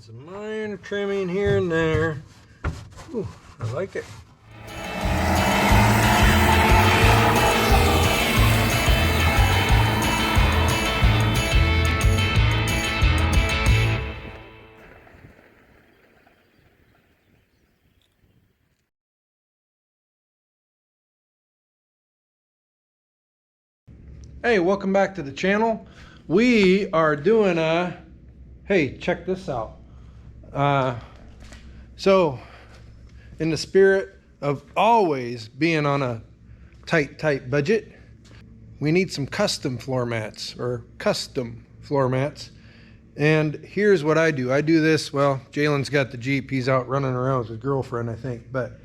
Some minor trimming here and there. Ooh, I like it. Hey, welcome back to the channel. We are doing a, hey, check this out. So in the spirit of always being on a tight budget, we need some custom floor mats. And here's what I do. I do this, well, Jalen's got the Jeep. He's out running around with his girlfriend, I think. But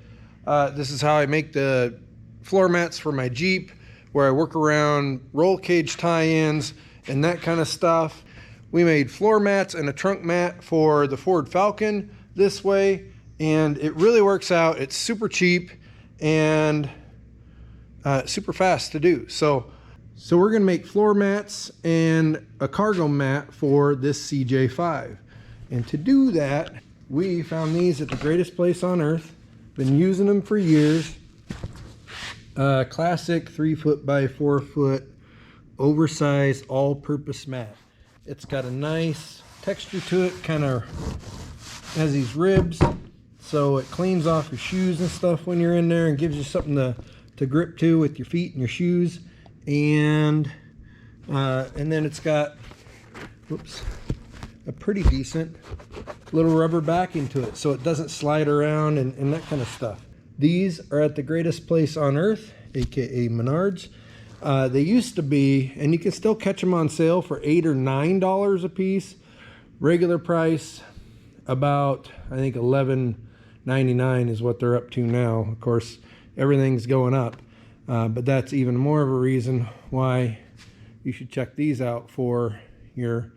this is how I make the floor mats for my Jeep, where I work around roll cage tie-ins and that kind of stuff. We made floor mats and a trunk mat for the Ford Falcon this way, and it really works out. It's super cheap and super fast to do. So we're gonna make floor mats and a cargo mat for this CJ5. And to do that, we found these at the greatest place on earth. Been using them for years. Classic 3 foot by 4 foot oversized all-purpose mat. It's got a nice texture to it, kind of has these ribs, so it cleans off your shoes and stuff when you're in there and gives you something to grip to with your feet and your shoes. And then it's got, whoops, a pretty decent little rubber backing to it, so it doesn't slide around and that kind of stuff. These are at the greatest place on earth, aka Menards. They used to be, and you can still catch them on sale for $8 or $9 a piece. Regular price about, I think, $11.99 is what they're up to now. Of course, everything's going up, but that's even more of a reason why you should check these out for your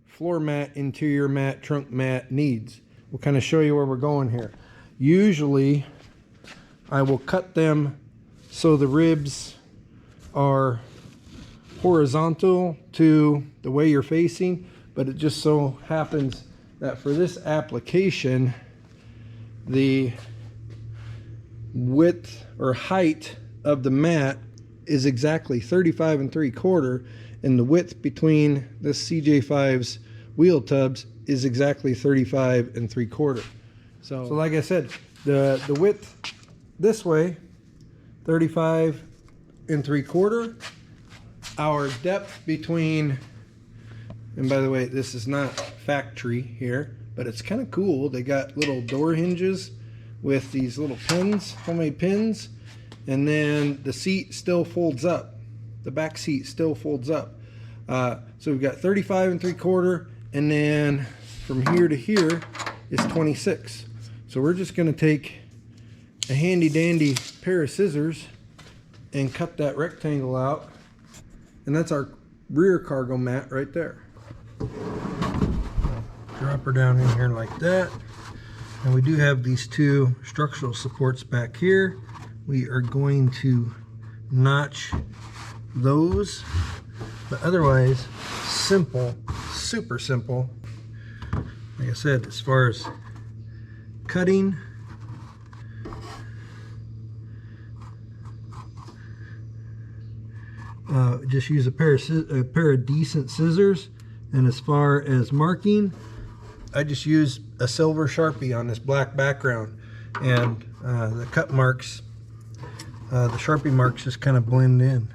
floor mat, interior mat, trunk mat needs. We'll kind of show you where we're going here. Usually I will cut them so the ribs are horizontal to the way you're facing, but it just so happens that for this application, the width or height of the mat is exactly 35 3/4, and the width between this CJ5's wheel tubs is exactly 35 3/4. So like I said, the width this way, 35 3/4. Our depth between, and by the way, this is not factory here, but it's kind of cool. They got little door hinges with these little pins, homemade pins, and then the seat still folds up. The back seat still folds up. So we've got 35 3/4, and then from here to here is 26. So we're just going to take a handy dandy pair of scissors and cut that rectangle out, and that's our rear cargo mat right there. Drop her down in here like that, and we do have these two structural supports back here. We are going to notch those, but otherwise simple, super simple. Like I said, as far as cutting, just use a pair of decent scissors. And as far as marking, I just use a silver Sharpie on this black background, and the cut marks, the Sharpie marks just kind of blend in.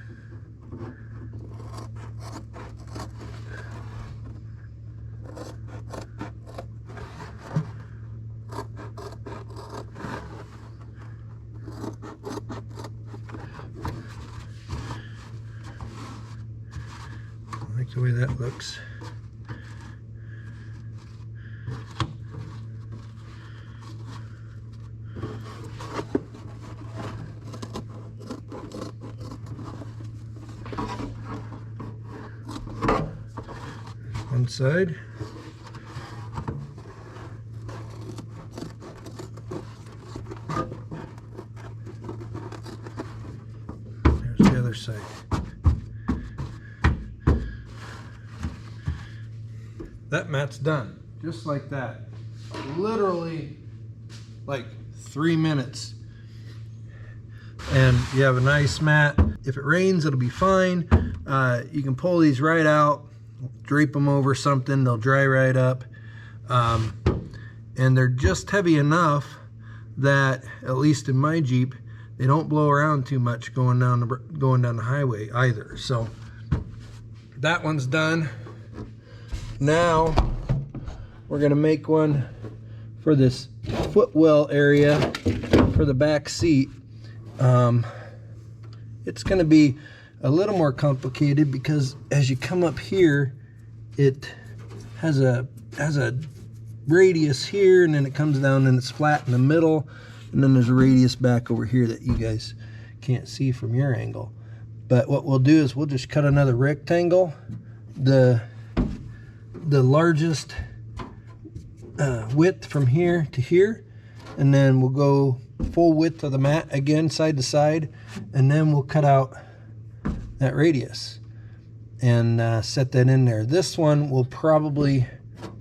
I like the way that looks. One side. There's the other side. That mat's done, just like that. literally like 3 minutes. And you have a nice mat. If it rains, it'll be fine. You can pull these right out, drape them over something, they'll dry right up. And they're just heavy enough that, at least in my Jeep, they don't blow around too much going down the highway either. So that one's done. Now we're gonna make one for this footwell area for the back seat. It's gonna be a little more complicated because as you come up here, it has a radius here, and then it comes down and it's flat in the middle, and then there's a radius back over here that you guys can't see from your angle. But what we'll do is we'll just cut another rectangle, the largest width from here to here, and then we'll go full width of the mat again, side to side, and then we'll cut out that radius and set that in there. This one will probably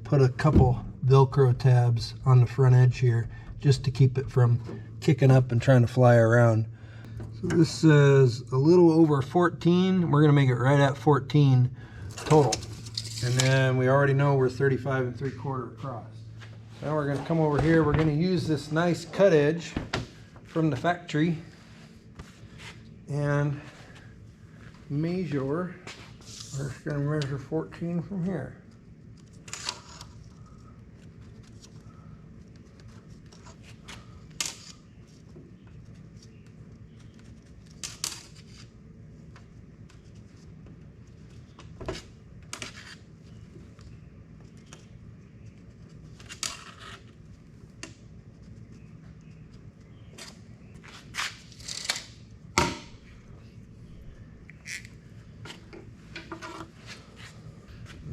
put a couple Velcro tabs on the front edge here just to keep it from kicking up and trying to fly around. So this says a little over 14. We're gonna make it right at 14 total. And then we already know we're 35 3/4 across. Now we're gonna come over here. We're gonna use this nice cut edge from the factory and measure. We're just gonna measure 14 from here.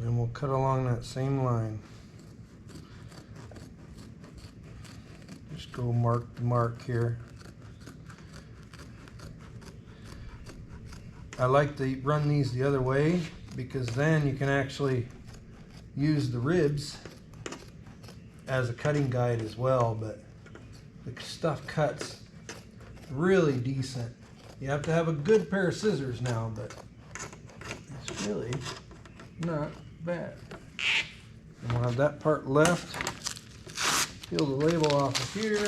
And we'll cut along that same line. Just go mark the mark here. I like to run these the other way because then you can actually use the ribs as a cutting guide as well, but the stuff cuts really decent. You have to have a good pair of scissors now, but it's really not bad. And we'll have that part left. Peel the label off of here.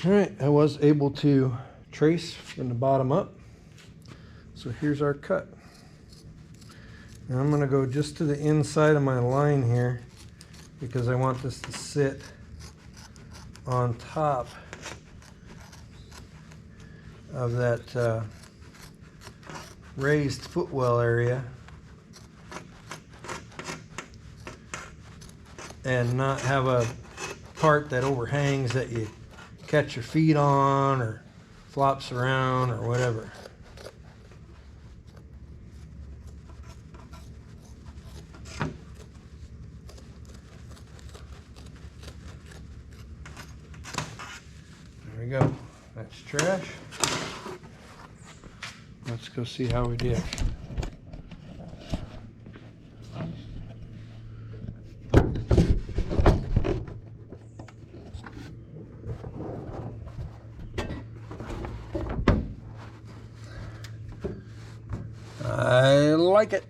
Alright, I was able to trace from the bottom up. So here's our cut. Now I'm going to go just to the inside of my line here because I want this to sit on top of that raised footwell area and not have a part that overhangs that you catch your feet on or flops around or whatever. There we go. That's trash. Let's go see how we did. I like it.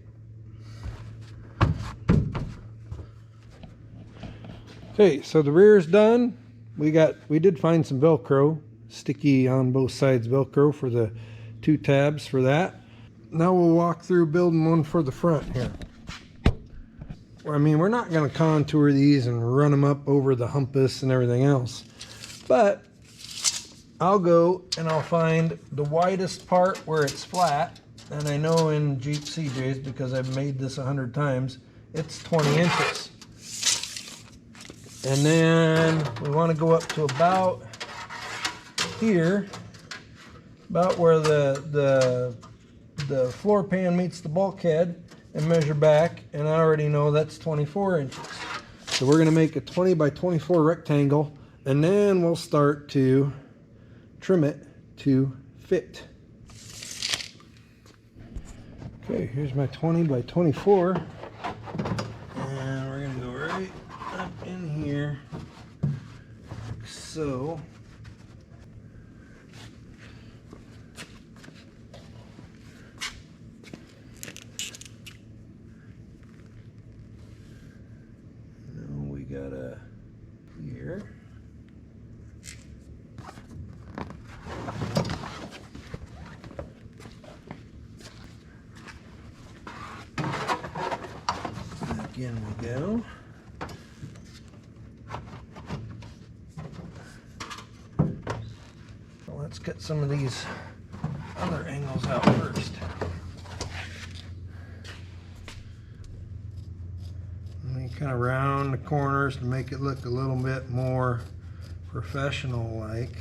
Okay, so the rear is done. We did find some Velcro, sticky on both sides Velcro for the 2 tabs for that. Now we'll walk through building one for the front here. I mean, we're not going to contour these and run them up over the humpus and everything else, but I'll go and I'll find the widest part where it's flat. And I know in Jeep CJs, because I've made this 100 times, it's 20 inches. And then we want to go up to about here, about where the floor pan meets the bulkhead, and measure back, and I already know that's 24 inches. So we're going to make a 20 by 24 rectangle, and then we'll start to trim it to fit. Okay, here's my 20 by 24, and we're going to go right So now we got a here. Again we go. Let's get some of these other angles out first. And we kind of round the corners to make it look a little bit more professional-like.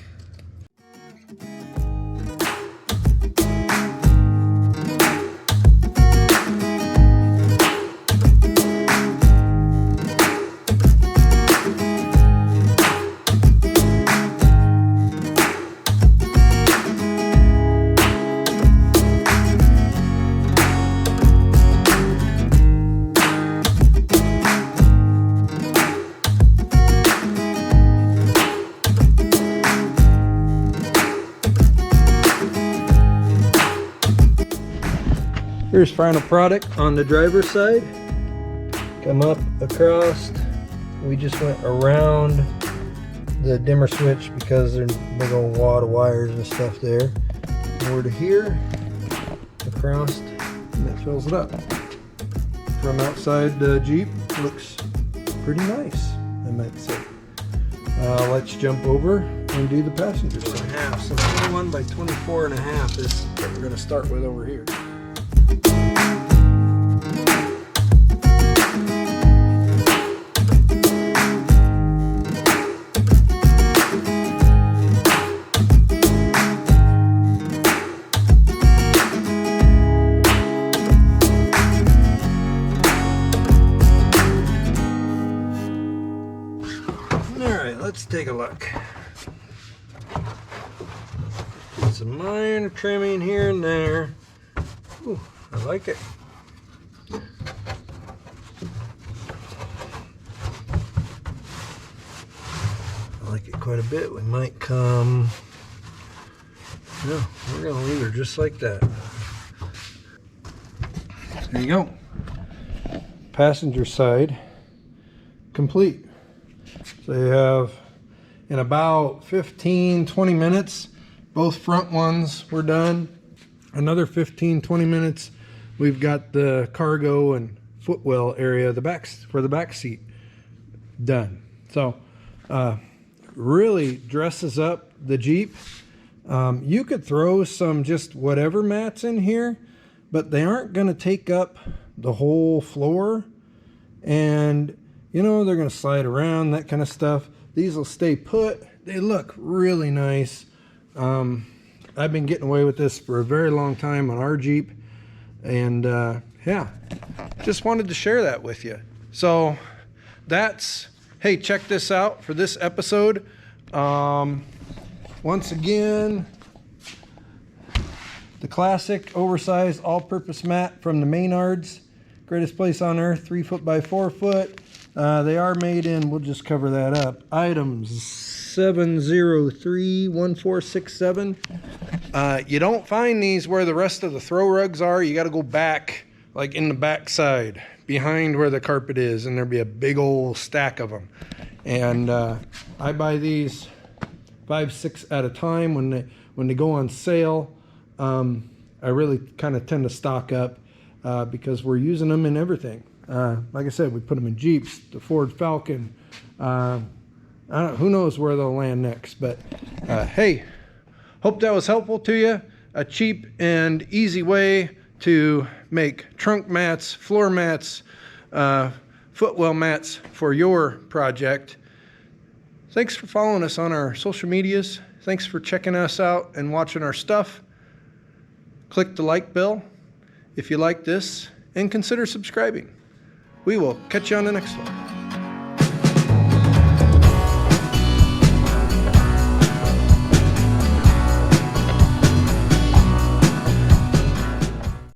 Here's final product on the driver's side. Come up across. We just went around the dimmer switch because there's a big old wad of wires and stuff there. Over to here, across, and it fills it up. From outside the Jeep, looks pretty nice, I might say. Let's jump over and do the passenger side. So 21 by 24 and a half is what we're going to start with over here. Let's take a look. Some minor trimming here and there. Ooh, I like it. I like it quite a bit. We might come. No, we're going to leave her just like that. There you go. Passenger side complete. So you have, in about 15-20 minutes, both front ones were done. Another 15-20 minutes, we've got the cargo and footwell area, for the back seat, done. So really dresses up the Jeep. You could throw some just whatever mats in here, but they aren't going to take up the whole floor, and you know, they're going to slide around, that kind of stuff. These will stay put. They look really nice. I've been getting away with this for a very long time on our Jeep. And yeah, just wanted to share that with you. So that's, hey, check this out for this episode. Once again, the classic oversized all-purpose mat from the Maynards. Greatest place on earth, 3 foot by 4 foot. They are made in, we'll just cover that up, items 7031467. You don't find these where the rest of the throw rugs are. You got to go back, like in the back side, behind where the carpet is, and there'll be a big old stack of them. And I buy these 5-6 at a time when they go on sale. I really kind of tend to stock up because we're using them in everything. Like I said, we put them in Jeeps, the Ford Falcon. Who knows where they'll land next. But hey, hope that was helpful to you. A cheap and easy way to make trunk mats, floor mats, footwell mats for your project. Thanks for following us on our social medias. Thanks for checking us out and watching our stuff. Click the like bell if you like this, and consider subscribing. We will catch you on the next one.